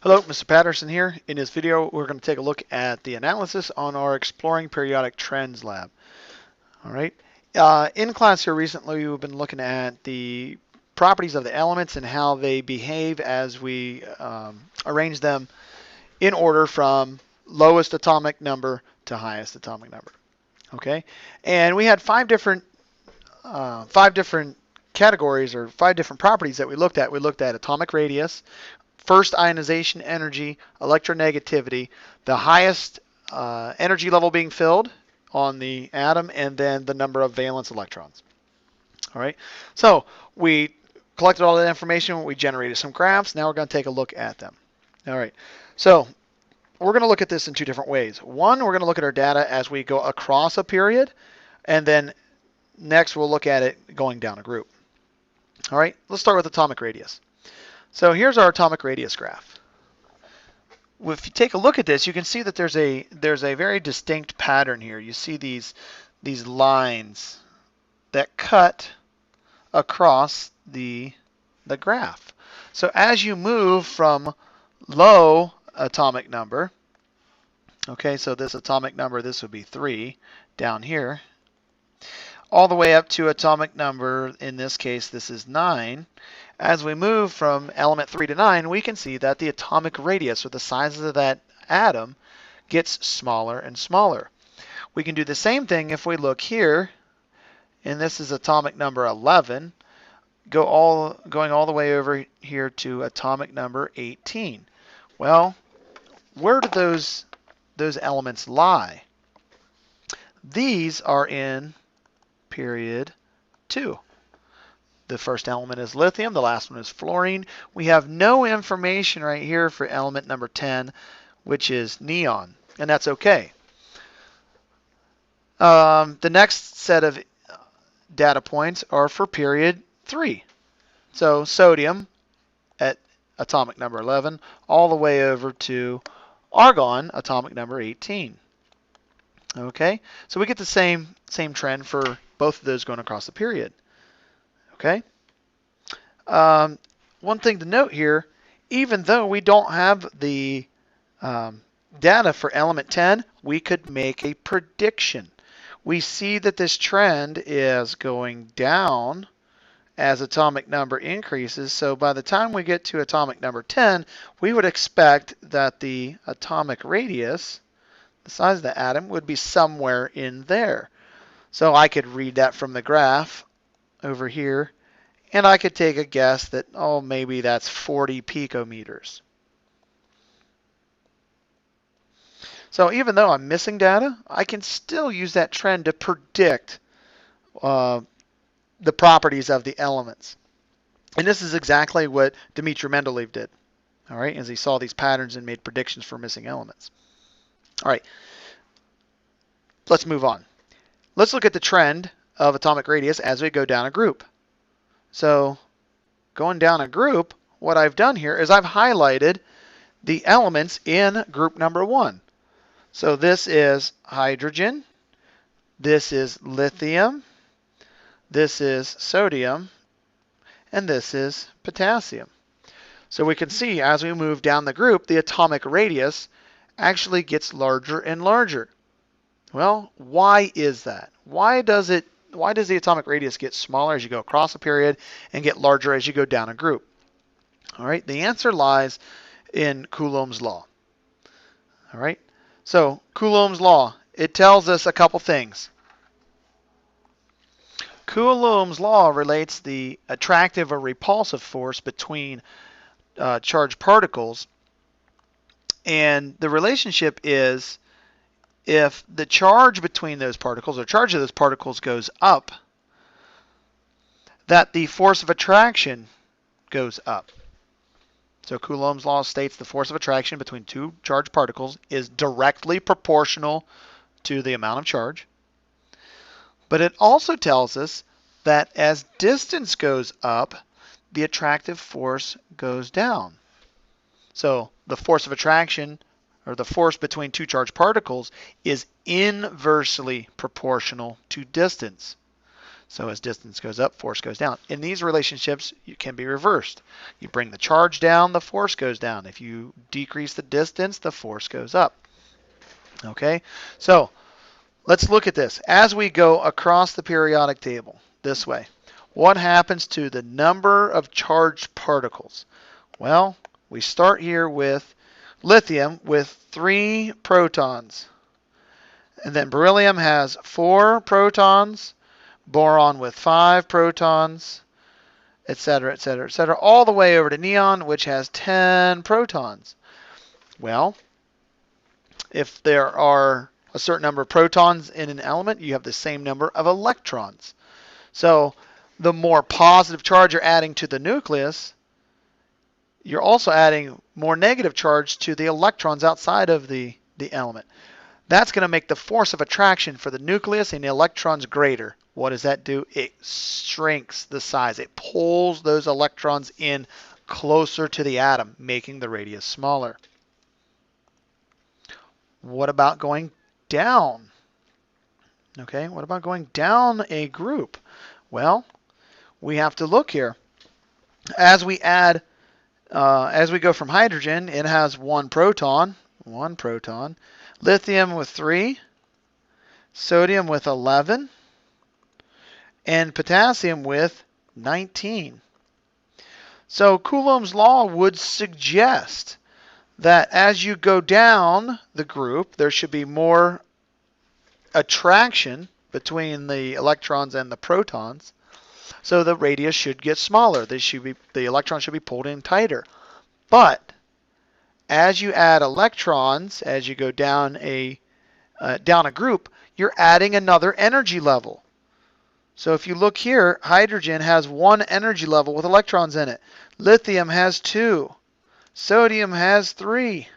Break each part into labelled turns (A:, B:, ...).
A: Hello, Mr. Patterson here. In this video, we're going to take a look at the analysis on our Exploring Periodic Trends lab. All right. In class here recently, we've been looking at the properties of the elements and how they behave as we arrange them in order from lowest atomic number to highest atomic number. Okay. And we had five different categories or five different properties that we looked at. We looked at atomic radius, first ionization energy, electronegativity, the highest energy level being filled on the atom, and then the number of valence electrons. All right, so we collected all that information, we generated some graphs, now we're going to take a look at them. All right, so we're going to look at this in two different ways. One, we're going to look at our data as we go across a period, and then next we'll look at it going down a group. All right, let's start with atomic radius. So here's our atomic radius graph. If you take a look at this, you can see that there's a very distinct pattern here. You see these lines that cut across the graph. So as you move from low atomic number, okay, so this atomic number, this would be 3 down here, all the way up to atomic number, in this case, this is 9. As we move from element 3 to 9, we can see that the atomic radius, or the size of that atom, gets smaller and smaller. We can do the same thing if we look here, and this is atomic number 11, going all the way over here to atomic number 18. Well, where do those elements lie? These are in period 2. The first element is lithium, the last one is fluorine. We have no information right here for element number 10, which is neon, and that's okay. The next set of data points are for period 3. So sodium at atomic number 11, all the way over to argon, atomic number 18. Okay, so we get the same trend for both of those going across the period. Okay. One thing to note here, even though we don't have the data for element 10, we could make a prediction. We see that this trend is going down as atomic number increases. So by the time we get to atomic number 10, we would expect that the atomic radius, the size of the atom, would be somewhere in there. So I could read that from the graph over here, and I could take a guess that, oh, maybe that's 40 picometers. So even though I'm missing data, I can still use that trend to predict the properties of the elements. And this is exactly what Dmitry Mendeleev did, all right, as he saw these patterns and made predictions for missing elements. All right, let's move on. Let's look at the trend of atomic radius as we go down a group. So going down a group, what I've done here is I've highlighted the elements in group number 1. So this is hydrogen, this is lithium, this is sodium, and this is potassium. So we can see as we move down the group, the atomic radius actually gets larger and larger. Well, why is that? Why does the atomic radius get smaller as you go across a period and get larger as you go down a group? All right, the answer lies in Coulomb's law. All right, so Coulomb's law, it tells us a couple things. Coulomb's law relates the attractive or repulsive force between charged particles, and the relationship is if the charge between those particles, or charge of those particles, goes up, that the force of attraction goes up. So Coulomb's law states the force of attraction between two charged particles is directly proportional to the amount of charge. But it also tells us that as distance goes up, the attractive force goes down. So the force of attraction, or the force between two charged particles, is inversely proportional to distance. So as distance goes up, force goes down. In these relationships, it can be reversed. You bring the charge down, the force goes down. If you decrease the distance, the force goes up. Okay, so let's look at this. As we go across the periodic table this way, what happens to the number of charged particles? Well, we start here with lithium with 3 protons. And then beryllium has 4 protons, boron with 5 protons, etc., etc., etc., all the way over to neon, which has 10 protons. Well, if there are a certain number of protons in an element, you have the same number of electrons. So the more positive charge you're adding to the nucleus, you're also adding more negative charge to the electrons outside of the element. That's going to make the force of attraction for the nucleus and the electrons greater. What does that do? It shrinks the size. It pulls those electrons in closer to the atom, making the radius smaller. What about going down? Okay, what about going down a group? Well, we have to look here. As we go from hydrogen, it has 1 proton. Lithium with 3, sodium with 11, and potassium with 19. So Coulomb's law would suggest that as you go down the group, there should be more attraction between the electrons and the protons. So the radius should get smaller. The electrons should be pulled in tighter. But as you add electrons, as you go down a group, you're adding another energy level. So if you look here, hydrogen has 1 energy level with electrons in it. Lithium has 2. Sodium has 3.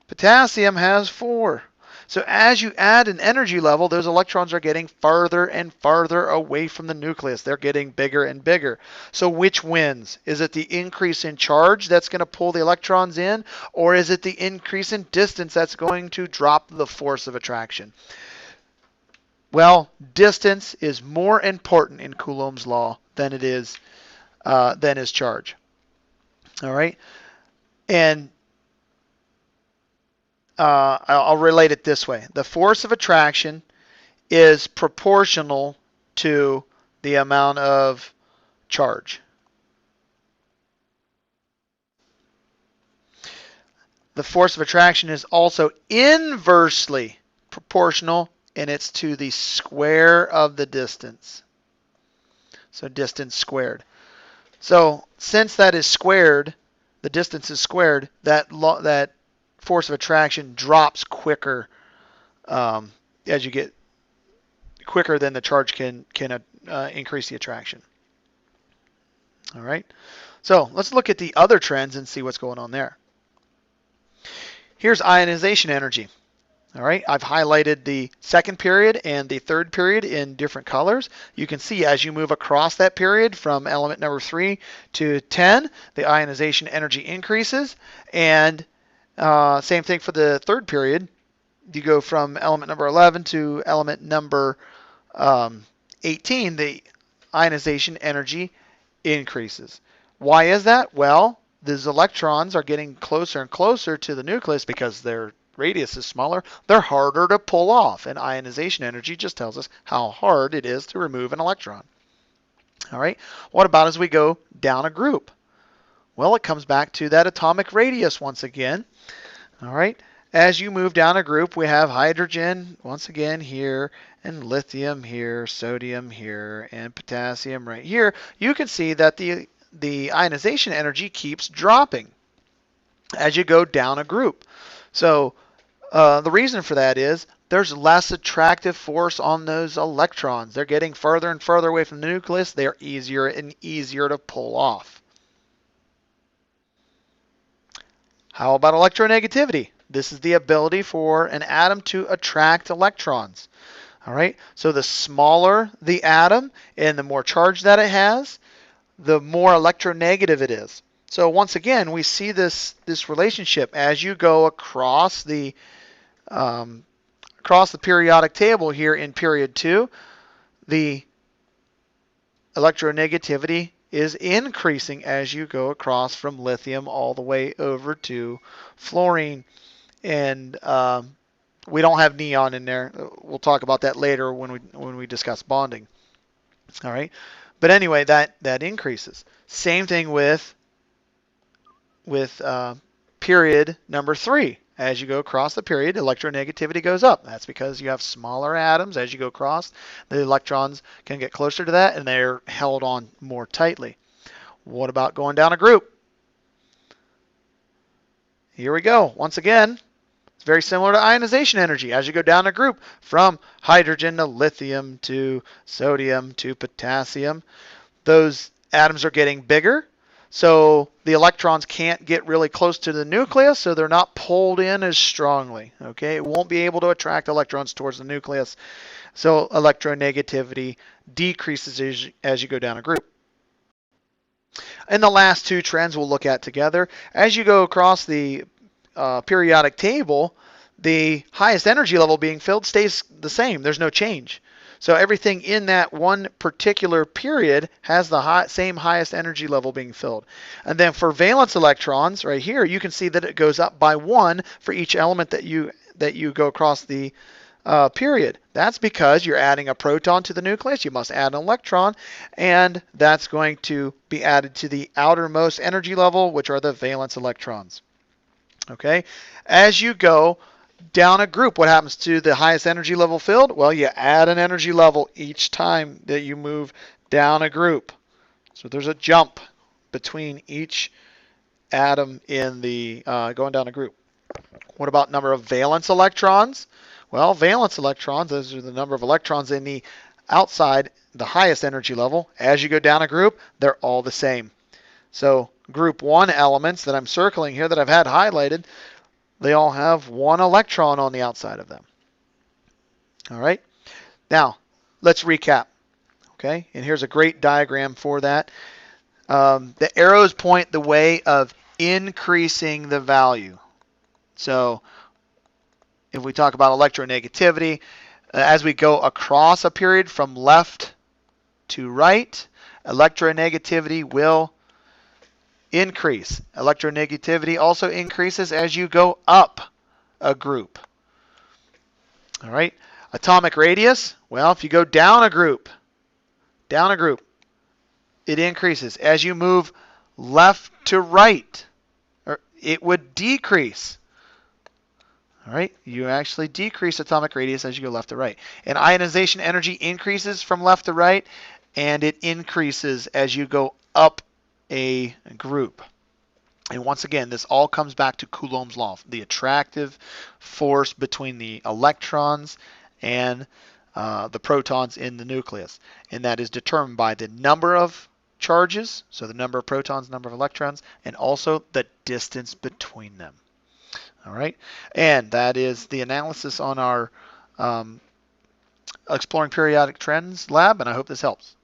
A: Potassium has 4. So as you add an energy level, those electrons are getting farther and farther away from the nucleus. They're getting bigger and bigger. So which wins? Is it the increase in charge that's going to pull the electrons in, or is it the increase in distance that's going to drop the force of attraction? Well, distance is more important in Coulomb's law than it is charge. All right, and I'll relate it this way. The force of attraction is proportional to the amount of charge. The force of attraction is also inversely proportional, and it's to the square of the distance. So distance squared. So since that is squared, the distance is squared, that force of attraction drops quicker as you get quicker than the charge can increase the attraction. All right. So let's look at the other trends and see what's going on there. Here's ionization energy. All right, I've highlighted the second period and the third period in different colors. You can see as you move across that period from element number 3 to 10, the ionization energy increases. And same thing for the third period. You go from element number 11 to element number 18, the ionization energy increases. Why is that? Well, these electrons are getting closer and closer to the nucleus because their radius is smaller. They're harder to pull off, and ionization energy just tells us how hard it is to remove an electron. All right, what about as we go down a group? Well, it comes back to that atomic radius once again. All right, as you move down a group, we have hydrogen once again here, and lithium here, sodium here, and potassium right here. You can see that the ionization energy keeps dropping as you go down a group. So the reason for that is there's less attractive force on those electrons. They're getting further and further away from the nucleus. They're easier and easier to pull off. How about electronegativity? This is the ability for an atom to attract electrons. All right, so the smaller the atom and the more charge that it has, the more electronegative it is. So once again, we see this relationship as you go across the periodic table here in period 2. the electronegativity is increasing as you go across from lithium all the way over to fluorine. And we don't have neon in there. We'll talk about that later when we discuss bonding. All right. But anyway, that increases. Same thing with period number 3. As you go across the period, electronegativity goes up. That's because you have smaller atoms. As you go across, the electrons can get closer to that, and they're held on more tightly. What about going down a group? Here we go. Once again, it's very similar to ionization energy. As you go down a group from hydrogen to lithium to sodium to potassium, those atoms are getting bigger. So the electrons can't get really close to the nucleus, so they're not pulled in as strongly. Okay, it won't be able to attract electrons towards the nucleus. So electronegativity decreases as you go down a group. And the last 2 trends we'll look at together. As you go across the periodic table, the highest energy level being filled stays the same. There's no change. So everything in that one particular period has the same highest energy level being filled. And then for valence electrons, right here, you can see that it goes up by 1 for each element that you go across the period. That's because you're adding a proton to the nucleus. You must add an electron, and that's going to be added to the outermost energy level, which are the valence electrons. Okay, as you go down a group, what happens to the highest energy level filled? Well, you add an energy level each time that you move down a group. So there's a jump between each atom in the going down a group. What about number of valence electrons? Well, valence electrons, those are the number of electrons in the outside, the highest energy level. As you go down a group, they're all the same. So group 1 elements that I'm circling here that I've had highlighted, they all have 1 electron on the outside of them. All right. Now, let's recap. Okay, and here's a great diagram for that. The arrows point the way of increasing the value. So if we talk about electronegativity, as we go across a period from left to right, electronegativity will increase. Electronegativity also increases as you go up a group. All right. Atomic radius, well, if you go down a group, it increases. As you move left to right, it would decrease. All right, you actually decrease atomic radius as you go left to right. And ionization energy increases from left to right, and it increases as you go up a group. And once again, this all comes back to Coulomb's law, the attractive force between the electrons and the protons in the nucleus. And that is determined by the number of charges, so the number of protons, number of electrons, and also the distance between them. All right, and that is the analysis on our Exploring Periodic Trends lab, and I hope this helps.